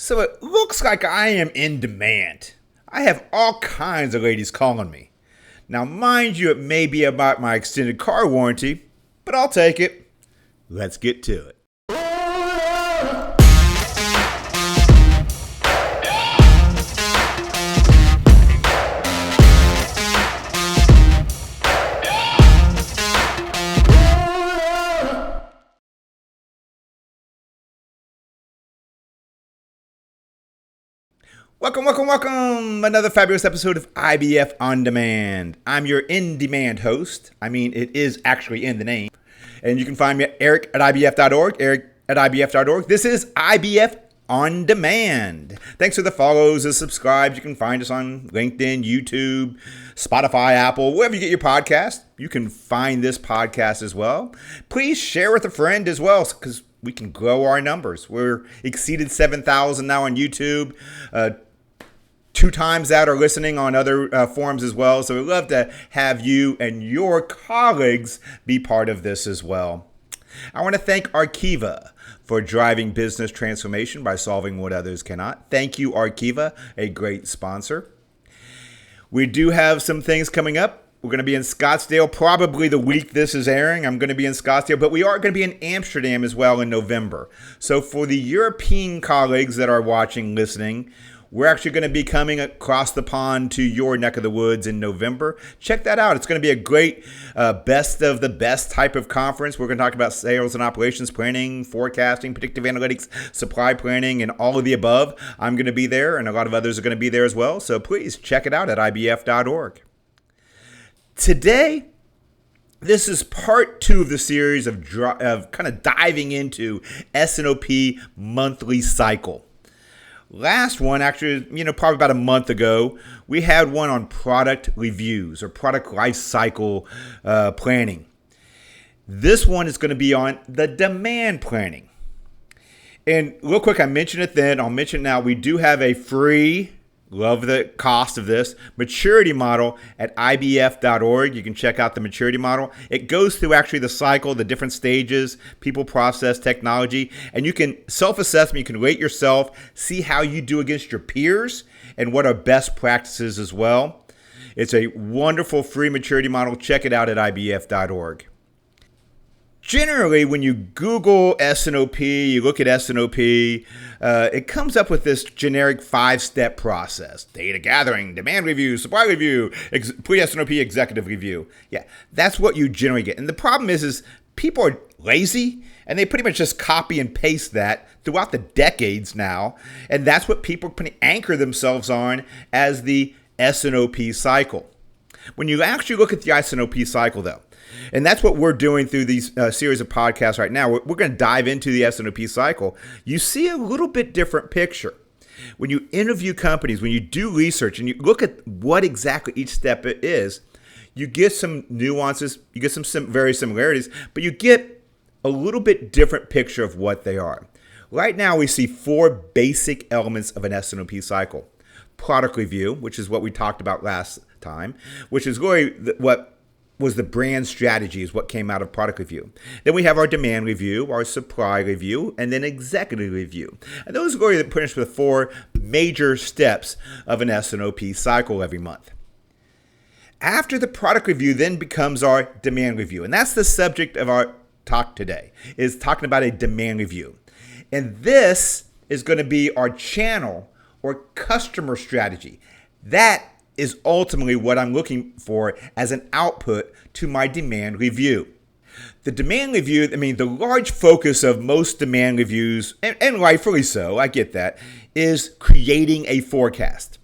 So it looks like I am in demand. I have all kinds of ladies calling me. Now, mind you, it may be about my extended car warranty, but I'll take it. Let's get to it. Welcome. Another fabulous episode of IBF On Demand. I'm your in-demand host. It is actually in the name. And you can find me at eric@ibf.org, eric@ibf.org. This is IBF On Demand. Thanks for the follows and subscribes. You can find us on LinkedIn, YouTube, Spotify, Apple, wherever you get your podcast. You can find this podcast as well. Please share with a friend as well, because we can grow our numbers. We're exceeded 7,000 now on YouTube. 2 times that are listening on other forums as well. So we'd love to have you and your colleagues be part of this as well. I want to thank Arkiva for driving business transformation by solving what others cannot. Thank you, Arkiva, a great sponsor. We do have some things coming up. We're going to be in Scottsdale probably the week this is airing. I'm going to be in Scottsdale, but we are going to be in Amsterdam as well in November. So for the European colleagues that are watching, listening, we're actually going to be coming across the pond to your neck of the woods in November. Check that out. It's going to be a great best of the best type of conference. We're going to talk about sales and operations planning, forecasting, predictive analytics, supply planning, and all of the above. I'm going to be there, and a lot of others are going to be there as well. So please check it out at ibf.org. Today, this is part 2 of the series of kind of diving into S&OP monthly cycle. Last one, actually, probably about a month ago, we had one on product reviews or product life cycle planning. This one is going to be on the demand planning. And real quick, I mentioned it then, I'll mention it now. We do have a free, love the cost of this, maturity model at ibf.org. You can check out the maturity model. It goes through actually the cycle, the different stages, people, process, technology, and you can self-assessment. You can rate yourself, see how you do against your peers, and what are best practices as well. It's a wonderful free maturity model. Check it out at ibf.org. Generally, when you Google S&OP, you look at S&OP, it comes up with this generic 5-step process. Data gathering, demand review, supply review, pre-S&OP executive review. Yeah, that's what you generally get. And the problem is people are lazy, and they pretty much just copy and paste that throughout the decades now. And that's what people anchor themselves on as the S&OP cycle. When you actually look at the S&OP cycle, though, and that's what we're doing through these series of podcasts right now. We're going to dive into the S&OP cycle. You see a little bit different picture. When you interview companies, when you do research, and you look at what exactly each step is, you get some nuances, you get some very similarities, but you get a little bit different picture of what they are. Right now, we see 4 basic elements of an S&OP cycle. Product review, which is what we talked about last time, which is really what was the brand strategy, is what came out of product review. Then we have our demand review, our supply review, and then executive review. And those are going to put us with 4 major steps of an S&OP cycle every month. After the product review then becomes our demand review. And that's the subject of our talk today, is talking about a demand review. And this is going to be our channel or customer strategy. That is ultimately what I'm looking for as an output to my demand review. The demand review, the large focus of most demand reviews, and rightfully so, I get that, is creating a forecast.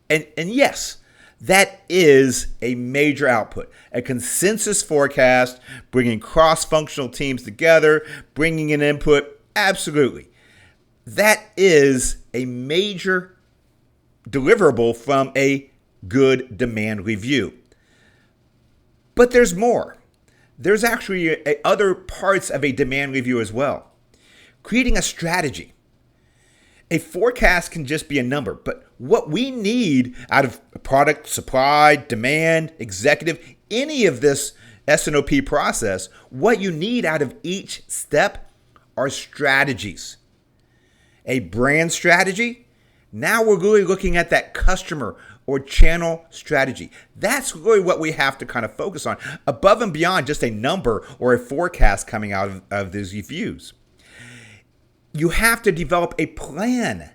And yes, that is a major output. A consensus forecast, bringing cross-functional teams together, bringing in input, absolutely. That is a major deliverable from a good demand review. But there's more. There's actually other parts of a demand review as well. Creating a strategy. A forecast can just be a number, but what we need out of product, supply, demand, executive, any of this S&OP process, what you need out of each step are strategies. a brand strategy. Now we're really looking at that customer or channel strategy. That's really what we have to kind of focus on, above and beyond just a number or a forecast coming out of these views. You have to develop a plan.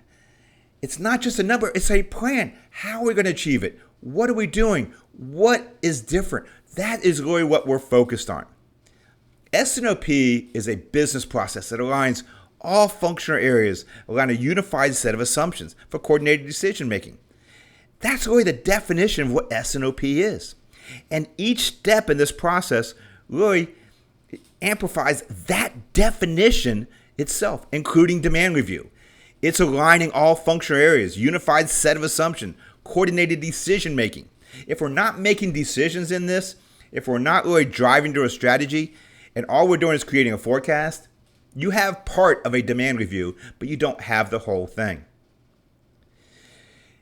It's not just a number, it's a plan. How are we going to achieve it? What are we doing? What is different? That is really what we're focused on. S&OP is a business process that aligns all functional areas around a unified set of assumptions for coordinated decision making. That's really the definition of what S&OP is. And each step in this process really amplifies that definition itself, including demand review. It's aligning all functional areas, unified set of assumption, coordinated decision making. If we're not making decisions in this, if we're not really driving to a strategy, and all we're doing is creating a forecast, you have part of a demand review, but you don't have the whole thing.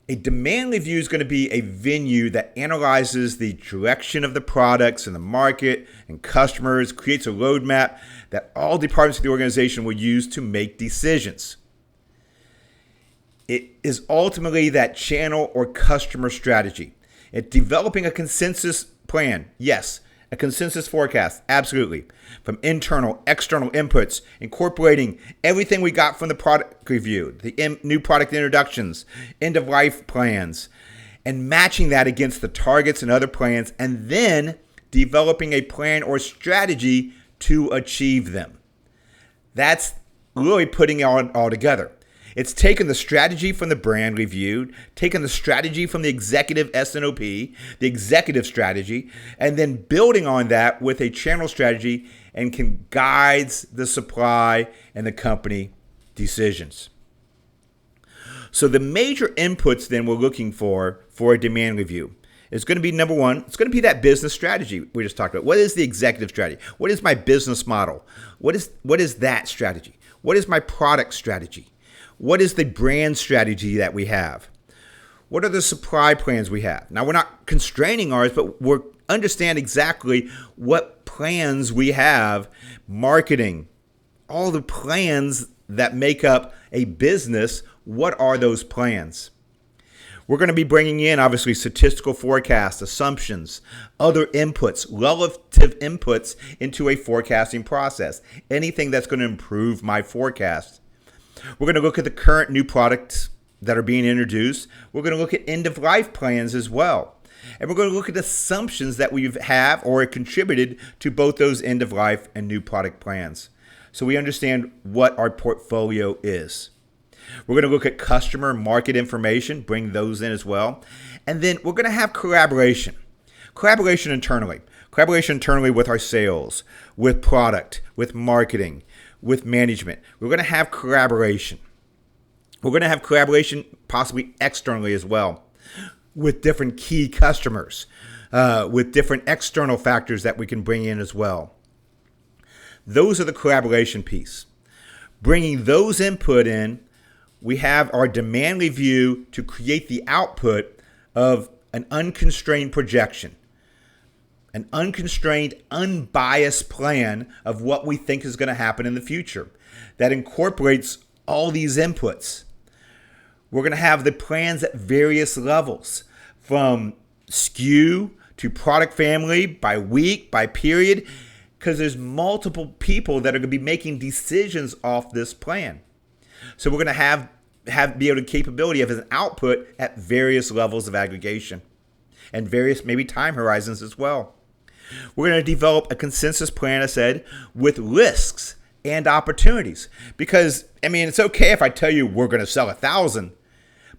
A demand review is going to be a venue that analyzes the direction of the products and the market and customers, creates a roadmap that all departments of the organization will use to make decisions. It is ultimately that channel or customer strategy. It's developing a consensus plan, yes. A consensus forecast, absolutely. From internal, external inputs, incorporating everything we got from the product review, the new product introductions, end-of-life plans, and matching that against the targets and other plans, and then developing a plan or strategy to achieve them. That's really putting it all together. It's taken the strategy from the brand review, taken the strategy from the executive S&OP, the executive strategy, and then building on that with a channel strategy and can guides the supply and the company decisions. So the major inputs then we're looking for a demand review is going to be, number one, it's going to be that business strategy we just talked about. What is the executive strategy? What is my business model? What is that strategy? What is my product strategy? What is the brand strategy that we have? What are the supply plans we have? Now, we're not constraining ours, but we understand exactly what plans we have, marketing, all the plans that make up a business. What are those plans? We're going to be bringing in, obviously, statistical forecasts, assumptions, other inputs, relative inputs into a forecasting process. Anything that's going to improve my forecast. We're going to look at the current new products that are being introduced. We're going to look at end-of-life plans as well. And we're going to look at assumptions that we have or contributed to both those end-of-life and new product plans. So we understand what our portfolio is. We're going to look at customer market information, bring those in as well. And then we're going to have collaboration. Collaboration internally with our sales, with product, with marketing, with management. We're going to have collaboration. We're going to have collaboration possibly externally as well with different key customers, with different external factors that we can bring in as well. Those are the collaboration piece. Bringing those input in, we have our demand review to create the output of an unconstrained projection. An unconstrained, unbiased plan of what we think is going to happen in the future that incorporates all these inputs. We're going to have the plans at various levels, from SKU to product family, by week, by period, because there's multiple people that are going to be making decisions off this plan. So we're going to be able to capability of an output at various levels of aggregation and various maybe time horizons as well. We're going to develop a consensus plan, I said, with risks and opportunities. Because, it's okay if I tell you we're going to sell 1,000,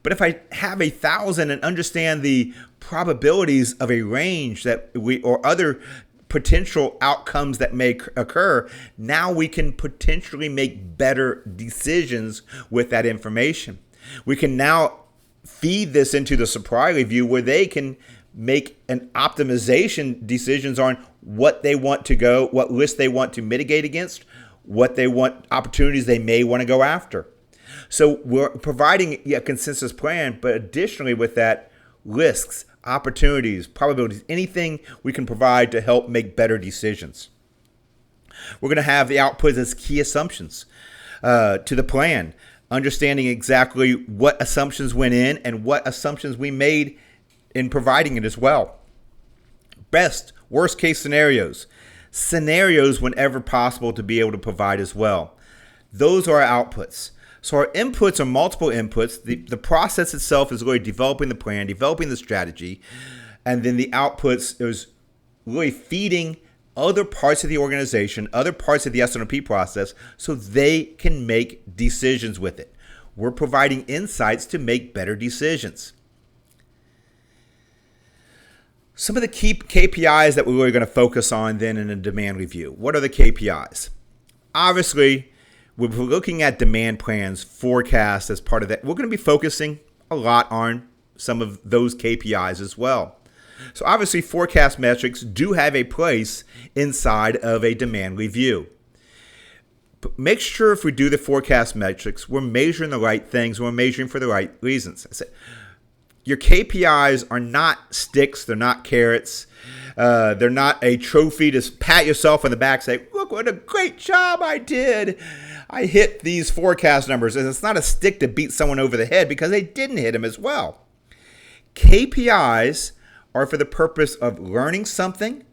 but if I have 1,000 and understand the probabilities of a range that or other potential outcomes that may occur, now we can potentially make better decisions with that information. We can now feed this into the supply review where they can make an optimization decisions on what they want to go, what risks they want to mitigate against, what they want, opportunities they may want to go after. So we're providing a consensus plan, but additionally with that, risks, opportunities, probabilities, anything we can provide to help make better decisions. We're going to have the outputs as key assumptions to the plan. understanding exactly what assumptions went in and what assumptions we made in providing it as well. Best, worst case scenarios whenever possible to be able to provide as well. Those are our outputs. So our inputs are multiple inputs. The process itself is really developing the plan, developing the strategy, and then the outputs is really feeding other parts of the organization, other parts of the S&OP process, so they can make decisions with it. We're providing insights to make better decisions. Some of the key KPIs that we're really going to focus on then in a demand review. What are the KPIs? Obviously, we're looking at demand plans, forecasts as part of that. We're going to be focusing a lot on some of those KPIs as well. So obviously, forecast metrics do have a place inside of a demand review. But make sure if we do the forecast metrics, we're measuring the right things, we're measuring for the right reasons. Your KPIs are not sticks, they're not carrots, they're not a trophy to pat yourself on the back, say, look what a great job I did. I hit these forecast numbers. And it's not a stick to beat someone over the head because they didn't hit them as well. KPIs are for the purpose of learning something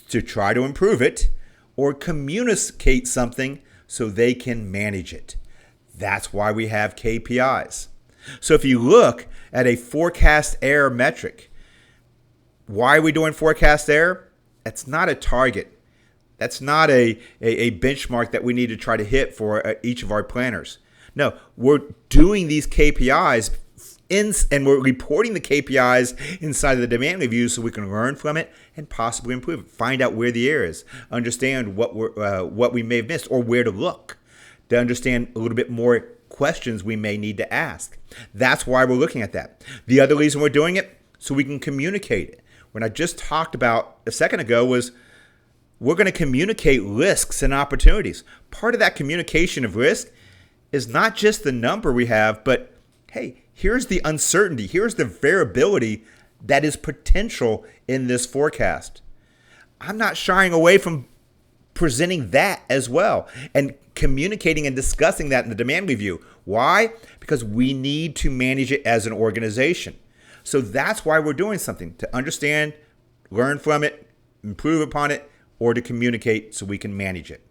to try to improve it or communicate something so they can manage it. That's why we have KPIs. So if you look at a forecast error metric, why are we doing forecast error? It's not a target. That's not a benchmark that we need to try to hit for each of our planners. No, we're doing these KPIs and we're reporting the KPIs inside of the demand review so we can learn from it and possibly improve it. Find out where the error is. Understand what we may have missed or where to look to understand a little bit more questions we may need to ask. That's why we're looking at that. The other reason we're doing it, so we can communicate it. What I just talked about a second ago was we're going to communicate risks and opportunities. Part of that communication of risk is not just the number we have, but hey, here's the uncertainty. Here's the variability that is potential in this forecast. I'm not shying away from presenting that as well and communicating and discussing that in the demand review. Why? Because we need to manage it as an organization. So that's why we're doing something, to understand, learn from it, improve upon it, or to communicate so we can manage it.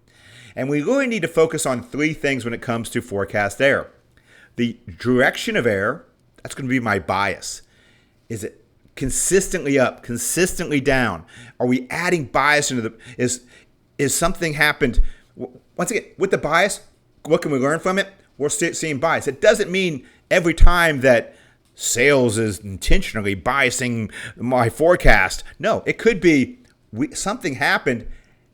And we really need to focus on three things when it comes to forecast error. The direction of error, that's going to be my bias. Is it consistently up, consistently down? Are we adding bias into is something happened? Once again, with the bias, what can we learn from it? We're seeing bias. It doesn't mean every time that sales is intentionally biasing my forecast. No, it could be something happened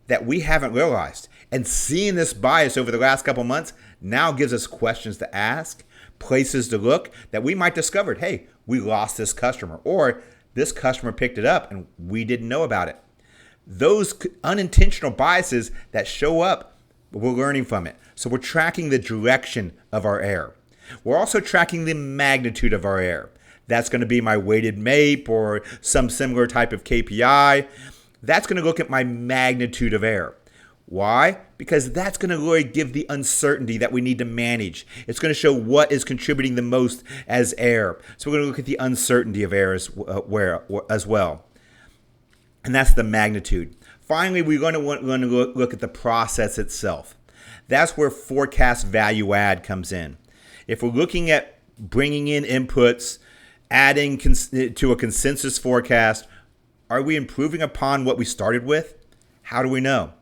that we haven't realized. And seeing this bias over the last couple months now gives us questions to ask, places to look that we might discover, hey, we lost this customer, or this customer picked it up and we didn't know about it. Those unintentional biases that show up, we're learning from it. So we're tracking the direction of our error. We're also tracking the magnitude of our error. That's going to be my weighted MAPE or some similar type of KPI. That's going to look at my magnitude of error. Why? Because that's going to really give the uncertainty that we need to manage. It's going to show what is contributing the most as error. So we're going to look at the uncertainty of errors as well. And that's the magnitude. Finally, we're going to want to look at the process itself. That's where forecast value add comes in. If we're looking at bringing in inputs, adding to a consensus forecast, are we improving upon what we started with? How do we know?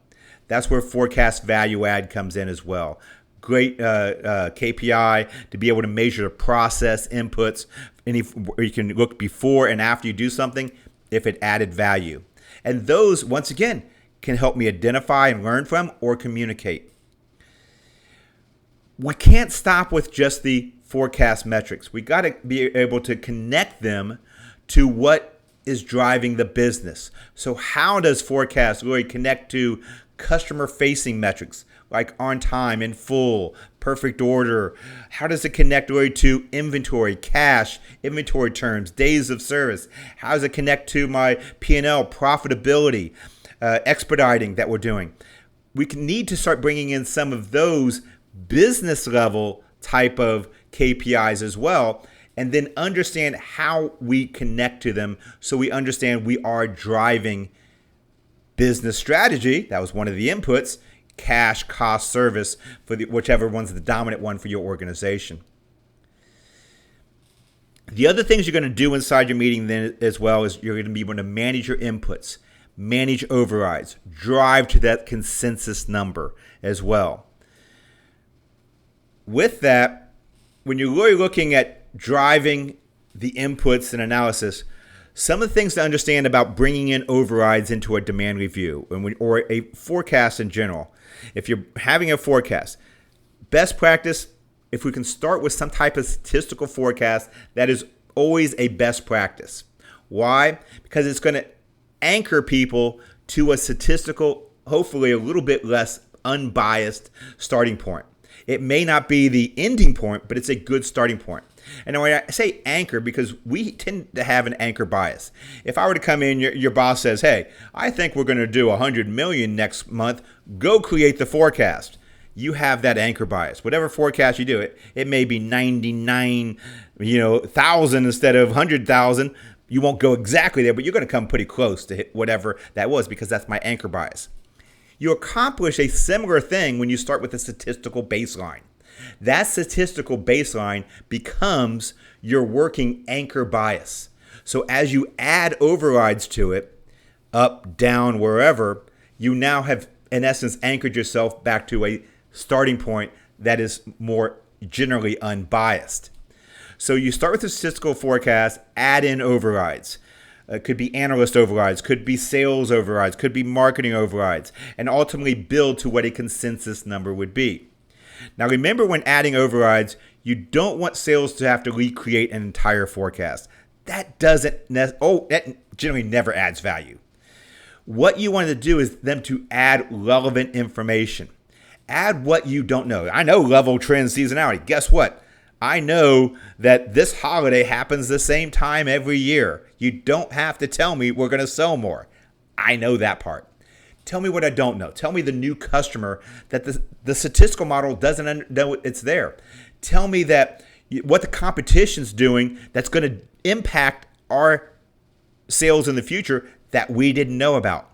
That's where forecast value add comes in as well. Great KPI to be able to measure the process inputs. You can look before and after you do something if it added value. And those, once again, can help me identify and learn from or communicate. We can't stop with just the forecast metrics. We got to be able to connect them to what is driving the business. So how does forecast really connect to customer-facing metrics like on time, in full, perfect order? How does it connect really to inventory, cash, inventory terms, days of service? How does it connect to my P&L, profitability, expediting that we're doing? We need to start bringing in some of those business level type of KPIs as well, and then understand how we connect to them so we understand we are driving business strategy. That was one of the inputs, cash, cost, service, for whichever one's the dominant one for your organization. The other things you're going to do inside your meeting then as well is you're going to be able to manage your inputs, manage overrides, drive to that consensus number as well. With that, when you're really looking at driving the inputs and analysis, some of the things to understand about bringing in overrides into a demand review or a forecast in general. If you're having a forecast, best practice, if we can start with some type of statistical forecast, that is always a best practice. Why? Because it's going to anchor people to a statistical, hopefully a little bit less unbiased starting point. It may not be the ending point, but it's a good starting point. And when I say anchor, because we tend to have an anchor bias. If I were to come in, your boss says, hey, I think we're going to do 100 million next month. Go create the forecast. You have that anchor bias. Whatever forecast you do, it may be 99,000 instead of 100,000. You won't go exactly there, but you're going to come pretty close to hit whatever that was because that's my anchor bias. You accomplish a similar thing when you start with a statistical baseline. That statistical baseline becomes your working anchor bias. So as you add overrides to it, up, down, wherever, you now have, in essence, anchored yourself back to a starting point that is more generally unbiased. So you start with a statistical forecast, add in overrides. It could be analyst overrides, could be sales overrides, could be marketing overrides, and ultimately build to what a consensus number would be. Now remember, when adding overrides, you don't want sales to have to recreate an entire forecast. That generally never adds value. What you want to do is them to add relevant information. Add what you don't know. I know level, trend, seasonality. Guess what? I know that this holiday happens the same time every year. You don't have to tell me we're going to sell more. I know that part. Tell me what I don't know. Tell me the new customer that the statistical model doesn't know it's there. Tell me that what the competition's doing that's going to impact our sales in the future that we didn't know about.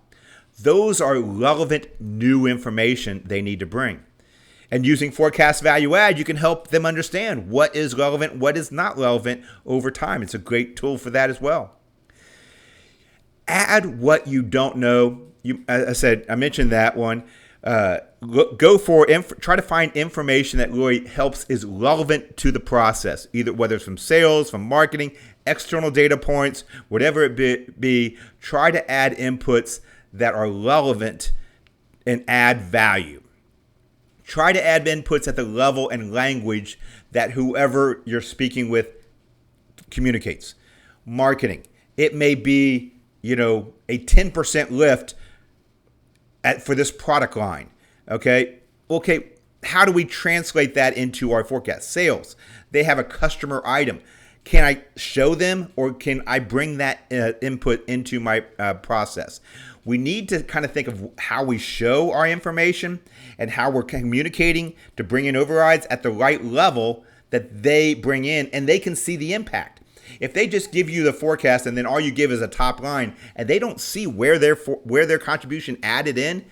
Those are relevant new information they need to bring. And using forecast value add, you can help them understand what is relevant, what is not relevant over time. It's a great tool for that as well. Add what you don't know. I mentioned that one. Try to find information that really is relevant to the process, either whether it's from sales, from marketing, external data points, whatever it be. Try to add inputs that are relevant and add value. Try to add inputs at the level and language that whoever you're speaking with communicates. Marketing. It may be, a 10% lift for this product line. Okay. How do we translate that into our forecast? Sales. They have a customer item. Can I show them, or can I bring that input into my process? We need to kind of think of how we show our information and how we're communicating to bring in overrides at the right level that they bring in, and they can see the impact. If they just give you the forecast and then all you give is a top line and they don't see where their contribution added in,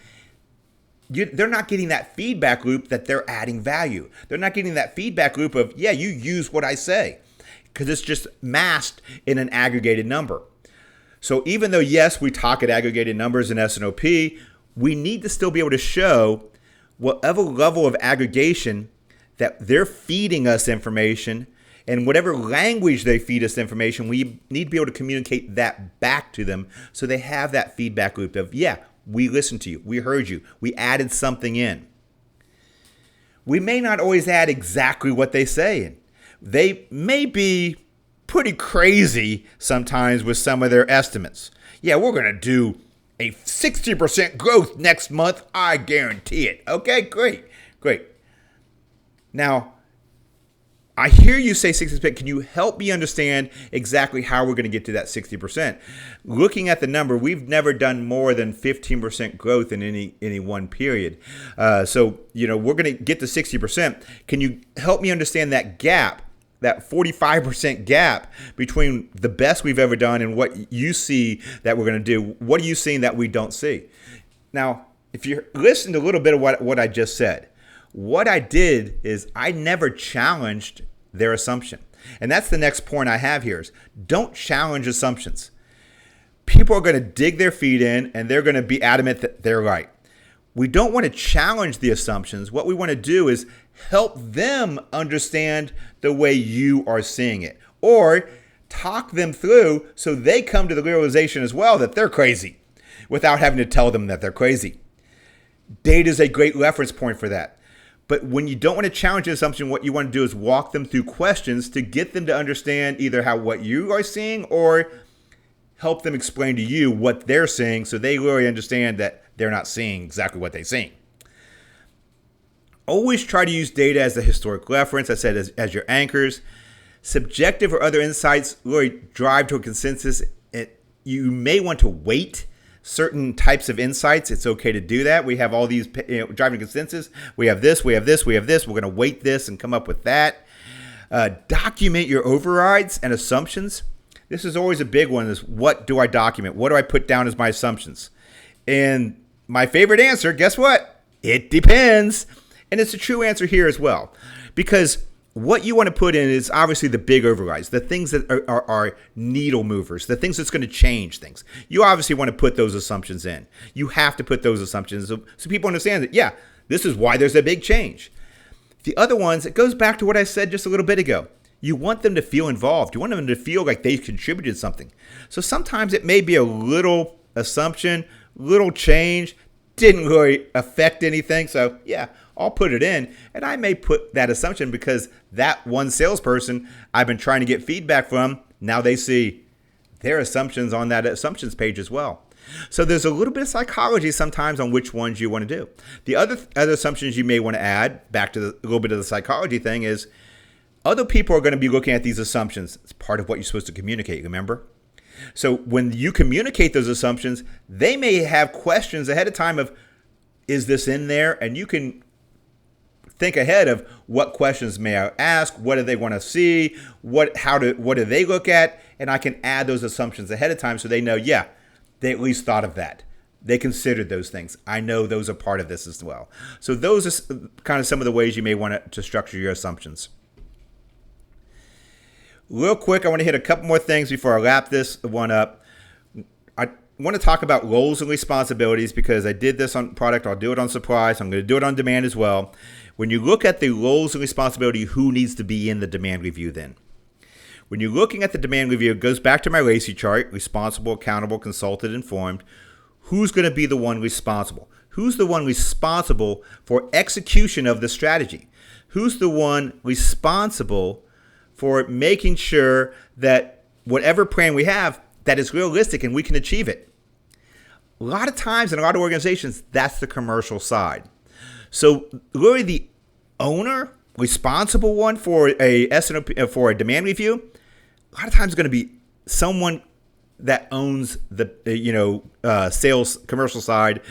they're not getting that feedback loop that they're adding value. They're not getting that feedback loop of, you use what I say, because it's just masked in an aggregated number. So even though, yes, we talk at aggregated numbers in S&OP, we need to still be able to show whatever level of aggregation that they're feeding us information, and whatever language they feed us information, we need to be able to communicate that back to them so they have that feedback loop of, we listened to you, we heard you, we added something in. We may not always add exactly what they say. They may be pretty crazy sometimes with some of their estimates. We're going to do a 60% growth next month. I guarantee it. Okay, great. Now, I hear you say 60%. Can you help me understand exactly how we're going to get to that 60%? Looking at the number, we've never done more than 15% growth in any one period. So, we're going to get to 60%. Can you help me understand that gap, that 45% gap between the best we've ever done and what you see that we're going to do? What are you seeing that we don't see? Now, if you listen to a little bit of what I just said, what I did is I never challenged their assumption. And that's the next point I have here is don't challenge assumptions. People are going to dig their feet in and they're going to be adamant that they're right. We don't want to challenge the assumptions. What we want to do is help them understand the way you are seeing it, or talk them through so they come to the realization as well that they're crazy without having to tell them that they're crazy. Data is a great reference point for that. But when you don't want to challenge the assumption, what you want to do is walk them through questions to get them to understand either what you are seeing or help them explain to you what they're seeing so they really understand that they're not seeing exactly what they're seeing. Always try to use data as a historic reference, I said, as your anchors. Subjective or other insights really drive to a consensus. You may want to weight certain types of insights. It's okay to do that. We have all these driving consensus. We have this, we have this, we have this. We're going to weight this and come up with that. Document your overrides and assumptions. This is always a big one, is what do I document? What do I put down as my assumptions? And my favorite answer, guess what? It depends. And it's a true answer here as well. Because what you want to put in is obviously the big overrides, the things that are needle movers, the things that's going to change things. You obviously want to put those assumptions in. You have to put those assumptions so people understand that, yeah, this is why there's a big change. The other ones, it goes back to what I said just a little bit ago. You want them to feel involved. You want them to feel like they contributed something. So sometimes it may be a little assumption, little change, didn't really affect anything. So yeah, I'll put it in, and I may put that assumption because that one salesperson I've been trying to get feedback from, now they see their assumptions on that assumptions page as well. So there's a little bit of psychology sometimes on which ones you want to do. The other assumptions you may want to add, back to a little bit of the psychology thing, is other people are going to be looking at these assumptions. It's part of what you're supposed to communicate, remember? So when you communicate those assumptions, they may have questions ahead of time of, is this in there? And you can think ahead of what questions may I ask, what do they want to see, what do they look at, and I can add those assumptions ahead of time so they know, yeah, they at least thought of that. They considered those things. I know those are part of this as well. So those are kind of some of the ways you may want to structure your assumptions. Real quick, I want to hit a couple more things before I wrap this one up. I want to talk about roles and responsibilities because I did this on product. I'll do it on supply, so I'm going to do it on demand as well. When you look at the roles and responsibility, who needs to be in the demand review then? When you're looking at the demand review, it goes back to my RACI chart, responsible, accountable, consulted, informed. Who's going to be the one responsible? Who's the one responsible for execution of the strategy? Who's the one responsible for making sure that whatever plan we have, that is realistic and we can achieve it? A lot of times in a lot of organizations, that's the commercial side. So really the owner, responsible one for a S&OP, for a demand review, a lot of times it's going to be someone that owns the sales commercial side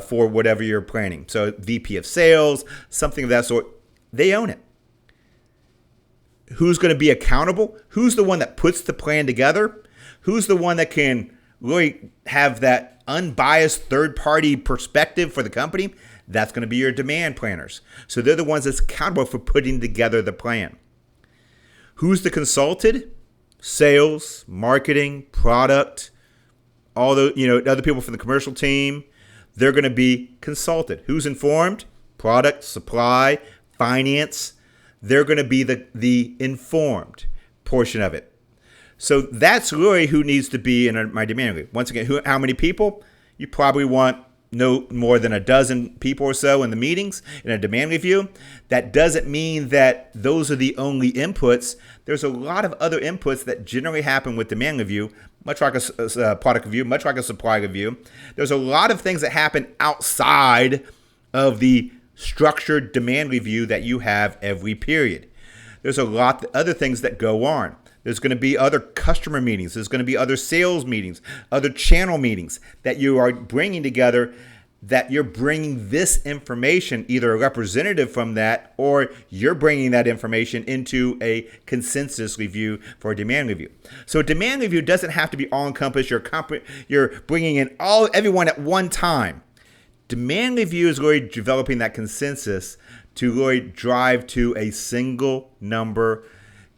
for whatever you're planning. So VP of sales, something of that sort, they own it. Who's going to be accountable? Who's the one that puts the plan together? Who's the one that can really have that unbiased third-party perspective for the company? That's going to be your demand planners. So they're the ones that's accountable for putting together the plan. Who's the consulted? Sales, marketing, product, all the other people from the commercial team. They're going to be consulted. Who's informed? Product, supply, finance. They're going to be the informed portion of it. So that's really who needs to be in my demand review. Once again, how many people? You probably want no more than a dozen people or so in the meetings in a demand review. That doesn't mean that those are the only inputs. There's a lot of other inputs that generally happen with demand review, much like a product review, much like a supply review. There's a lot of things that happen outside of the structured demand review that you have every period. there's a lot of other things that go on. There's going to be other customer meetings. There's going to be other sales meetings, other channel meetings that you are bringing together, that you're bringing this information, either a representative from that, or you're bringing that information into a consensus review for a demand review. So a demand review doesn't have to be all-encompassed. You're bringing in everyone at one time. Demand review is really developing that consensus to really drive to a single number,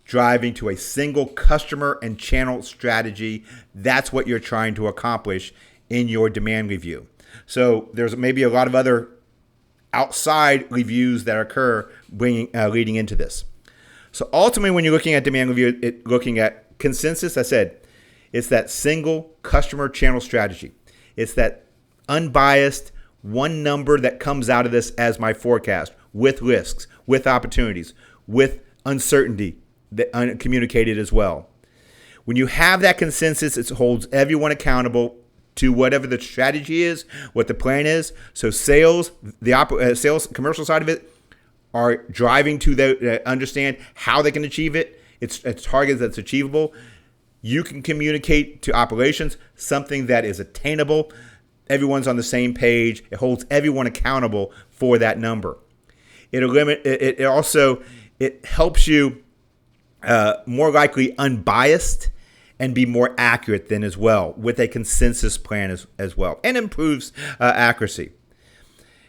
driving to a single customer and channel strategy. That's what you're trying to accomplish in your demand review. So there's maybe a lot of other outside reviews that occur leading into this. So ultimately, when you're looking at demand review, looking at consensus, I said, it's that single customer channel strategy. It's that unbiased one number that comes out of this as my forecast, with risks, with opportunities, with uncertainty that communicated as well. When you have that consensus, it holds everyone accountable to whatever the strategy is, what the plan is. So sales, sales, commercial side of it, are driving to understand how they can achieve it. It's a target that's achievable. You can communicate to operations something that is attainable. Everyone's on the same page. It holds everyone accountable for that number. It also helps you more likely unbiased and be more accurate than as well with a consensus plan as well, and improves accuracy.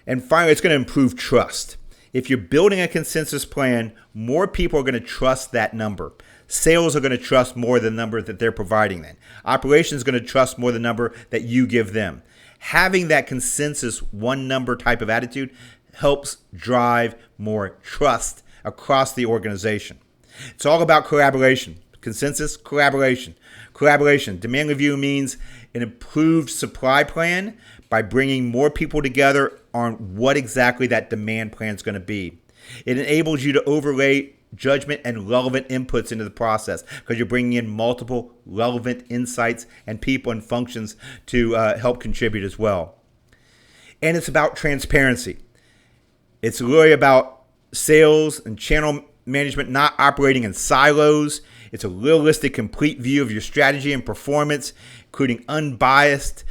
And finally, it's going to improve trust. If you're building a consensus plan, more people are going to trust that number. Sales are going to trust more the number that they're providing then. Operations is going to trust more the number that you give them. Having that consensus one number type of attitude helps drive more trust across the organization. It's all about collaboration. Consensus, collaboration. Collaboration. Demand review means an improved supply plan by bringing more people together on what exactly that demand plan is going to be. It enables you to overlay judgment and relevant inputs into the process because you're bringing in multiple relevant insights and people and functions to help contribute as well. And it's about transparency. It's really about sales and channel management not operating in silos. It's a realistic, complete view of your strategy and performance, including unbiased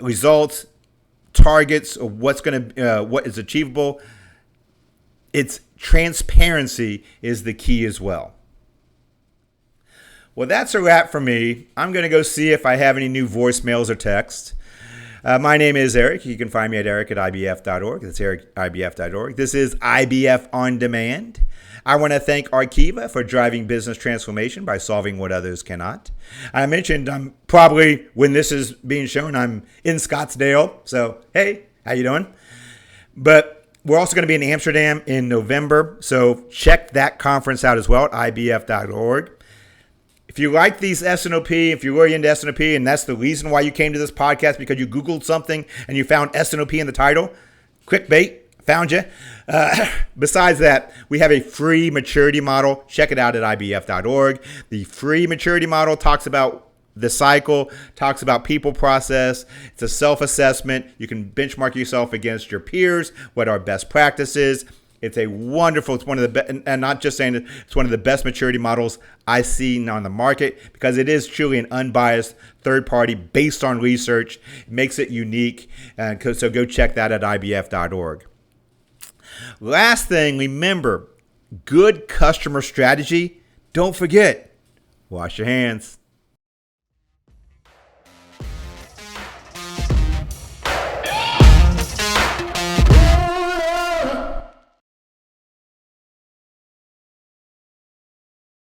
results, targets of what is achievable. It's transparency is the key as well. Well, that's a wrap for me. I'm going to go see if I have any new voicemails or texts. My name is Eric. You can find me at eric@ibf.org. That's eric@ibf.org. This is IBF On Demand. I want to thank Arkiva for driving business transformation by solving what others cannot. I mentioned I'm probably, when this is being shown, I'm in Scottsdale. So, hey, how you doing? But we're also going to be in Amsterdam in November. So check that conference out as well at ibf.org. If you like these S&OP, if you're really into S&OP, and that's the reason why you came to this podcast, because you Googled something and you found S&OP in the title, clickbait, found you. Besides that, we have a free maturity model. Check it out at ibf.org. The free maturity model talks about the cycle, talks about people process. It's a self-assessment. You can benchmark yourself against your peers, what are best practices. It's a wonderful, it's one of the best, and not just saying it, it's one of the best maturity models I've seen on the market because it is truly an unbiased third party based on research. It makes it unique. So go check that at ibf.org. Last thing, remember, good customer strategy. Don't forget, wash your hands.